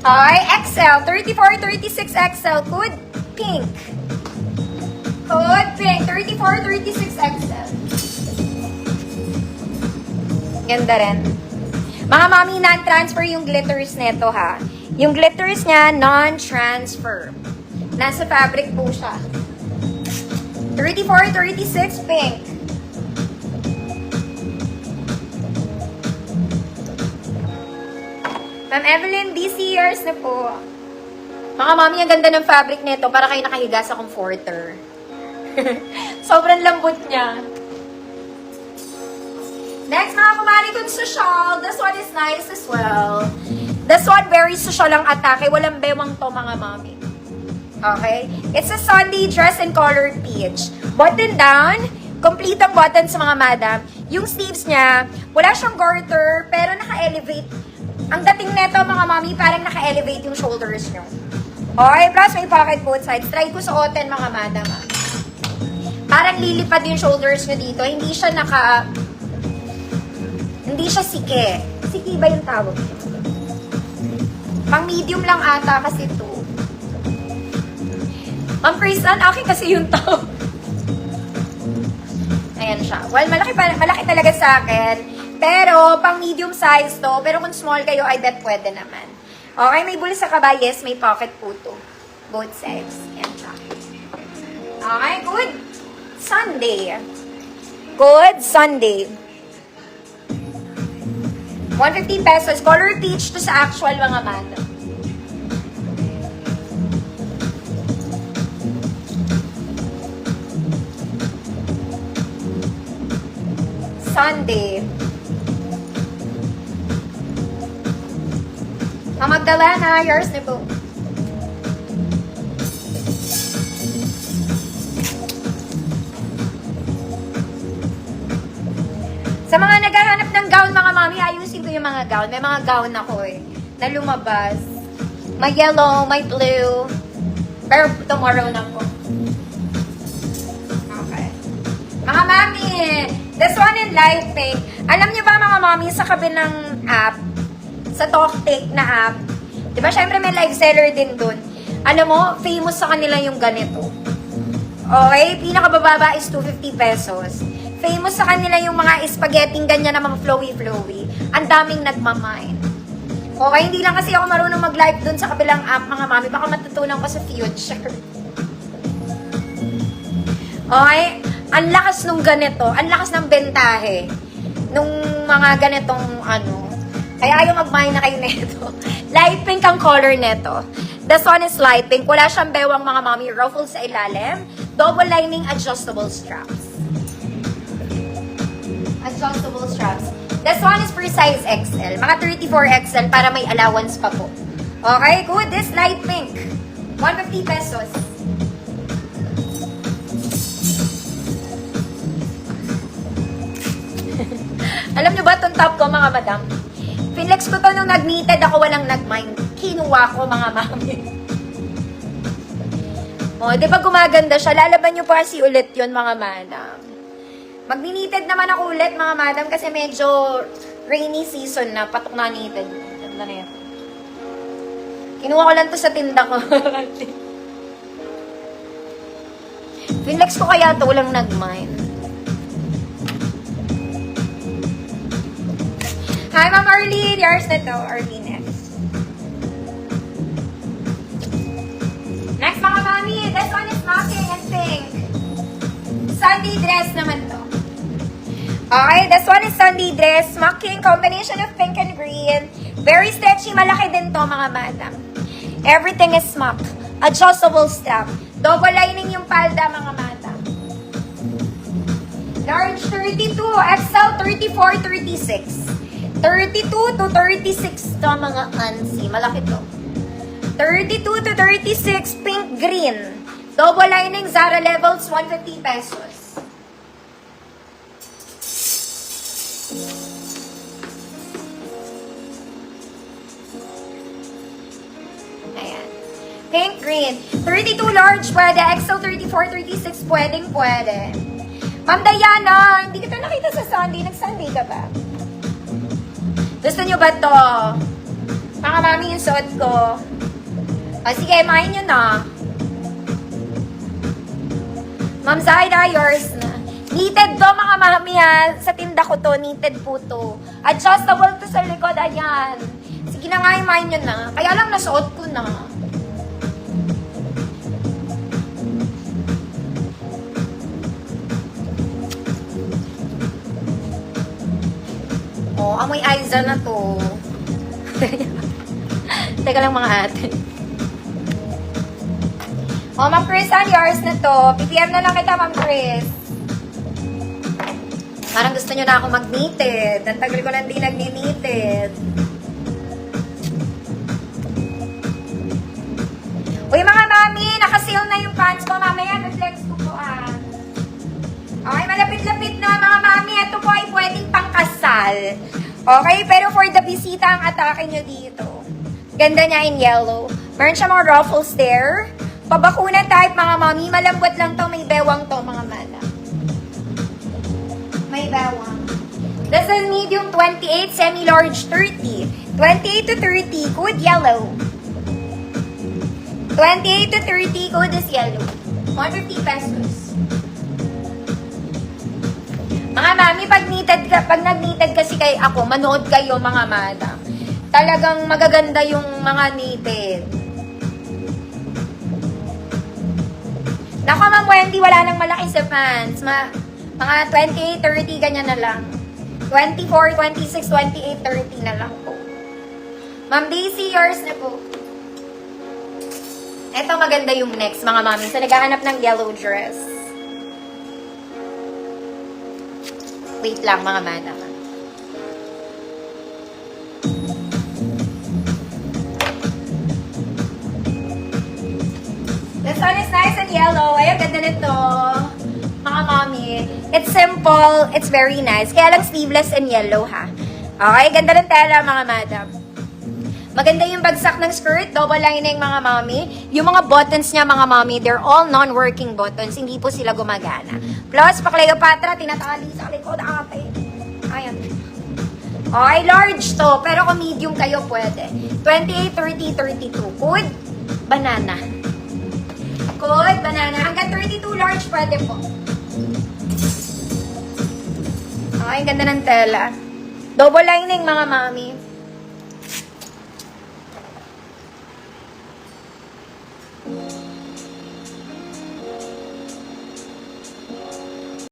Ay, XL. 34, 36 XL. Good pink. Good pink. 34, 36 XL. Ganda rin. Mga mami, non-transfer yung glitters neto ha. Yung glitters niya, non-transfer. Nasa fabric po siya. 34, 36 pink. Ma'am Evelyn, DC years na po. Mga mami, ang ganda ng fabric nito para kayo nakahiga sa comforter. Sobrang lambot niya. Next, mga kumari kong social. This one is nice as well. This one, very social ang atake. Walang bewang to, mga mami. Okay? It's a Sunday dress in colored peach. Button down. Complete ang button sa mga madam. Yung sleeves niya, wala siyang garter, pero naka-elevate. Ang dating neto, mga mami, parang naka-elevate yung shoulders nyo. Okay? Plus, may pocket both sides. Try ko suotin, mga madam. Parang lilipad yung shoulders nyo dito. Hindi siya sike. Sike ba yung tawag? Pang medium lang ata kasi ito. Ma'am Kristen, akin kasi yung tawag. Ayan siya. Well, malaki talaga sa akin. Pero, pang medium size to. Pero kung small kayo, I bet pwede naman. Okay, may bulsa ka ba? Yes, may pocket po to. Both sides. Ayan siya. Okay, good Sunday. Good Sunday. 150 pesos. Color peach to sa actual, mga madam. Sunday. Magdalena, yours na po. Sa mga naghahanap ng gown, mga mami, ayusin ko yung mga gown. May mga gown ako na lumabas. May yellow, may blue. Pero tomorrow na po. Okay. Mga mami, this one in light pink. Alam niyo ba, mga mami, sa kabilang app, sa Toktik na app, di ba, syempre may live seller din dun. Alam mo, famous sa kanila yung ganito. Okay, pinakabababa is 250 pesos. Famous sa kanila yung mga spaghetti ganyan na mga flowy-flowy. Ang daming nagmamine. Okay, hindi lang kasi ako marunong mag-live dun sa kabilang app, mga mami. Baka matutunan ko sa future. Okay, ang lakas nung ganito. Ang lakas ng bentahe. Nung mga ganitong kaya ayaw mag-mine na kayo neto. Light pink ang color neto. This one is light pink. Wala siyang bewang, mga mami. Ruffles sa ilalim. Double lining adjustable straps. Adjustable straps. This one is for size XL. Mga 34 XL para may allowance pa po. Okay, good. This light pink. 150 pesos. Alam nyo ba itong top ko, mga madam? Finlex ko to nung nag-knitted ako, walang nag-mind. Kinuha ko, mga mami. O, di ba gumaganda siya? Lalaban nyo pa kasi ulit yun, mga madam. Mag-knitted naman ako ulit, mga madam, kasi medyo rainy season na. Patok na knitted. Ganda na yan. Kinuha ko lang to sa tinda ko. Finlex ko kaya to, walang nag-mind. Hi, Ma'am Arlene. Yours na to. Arlene next. Next, mga mami. This one is mocking and pink. Sunday dress naman to. Okay, this one is Sunday dress. Mocking. Combination of pink and green. Very stretchy. Malaki din to, mga madam. Everything is mock. Adjustable strap. Double lining yung palda, mga madam. Large 32. XL 34, 36. 32 to 36 to, mga ansi. Malaki to. 32 to 36, pink green. Double lining, Zara levels, 150 pesos. Ayan. Pink green. 32 large, pwede. XL 34, 36, pwede. Ma'am Diana, hindi kita nakita sa Sunday. Nag-Sunday ka ba? Gusto nyo ba to? Mga mami yung suot ko. O, sige, main nyo na. Ma'am Zaida, yours na. Knitted to, mga mami, ha. Sa tinda ko to, knitted po to. Adjustable to sa likod, ayan. Sige na nga, main nyo na. Kaya lang nasuot ko na. Oh, amoy Aiza na to. Teka lang mga ate. Oh, Ma'am Chris, yours na to. PPM na lang kita, Ma'am Chris. Parang gusto nyo na ako mag-knitted. Ang tagal ko nang di nag-knitted. Uy, mga mami, naka-sale na yung pants ko. Mamaya, reflex ko po, ah. Okay, malapit-lapit na, mga mami. Ito po ay pwedeng pangkasal. Okay, pero for the bisita ang atake nyo dito. Ganda niya in yellow. Meron siya mga ruffles there. Pabakuna type, mga mami. Malambot lang to. May bewang to, mga mala. May bewang. This is medium 28, semi-large 30. 28 to 30, good yellow. 28 to 30, good is yellow. 150 pesos. Mga mami, pag nag-knitted kasi kay ako, manood kayo, mga madam. Talagang magaganda yung mga knitted. Naku, Ma'am Wendy, wala nang malaki sa pants. Mga 28, 30, ganyan na lang. 24, 26, 28, 30 na lang po. Ma'am Daisy, yours na po. Ito maganda yung next, mga mami. So, naghahanap ng yellow dress. Wait lang, mga madam. This one is nice and yellow. Ay, ang ganda nito. Mga mami. It's simple. It's very nice. Kaya lang sleeveless and yellow, ha. Okay, ganda ng tela, mga madam. Maganda yung bagsak ng skirt. Double lining, mga mami. Yung mga buttons niya, mga mami, they're all non-working buttons. Hindi po sila gumagana. Plus, pa Cleopatra, tinatali sa likod, ate. Ayan. Okay, large to. Pero kung medium kayo, pwede. 28, 30, 32. Good. Banana. Good. Banana. Hanggang 32 large, pwede po. Okay, ganda ng tela. Double lining, mga mami.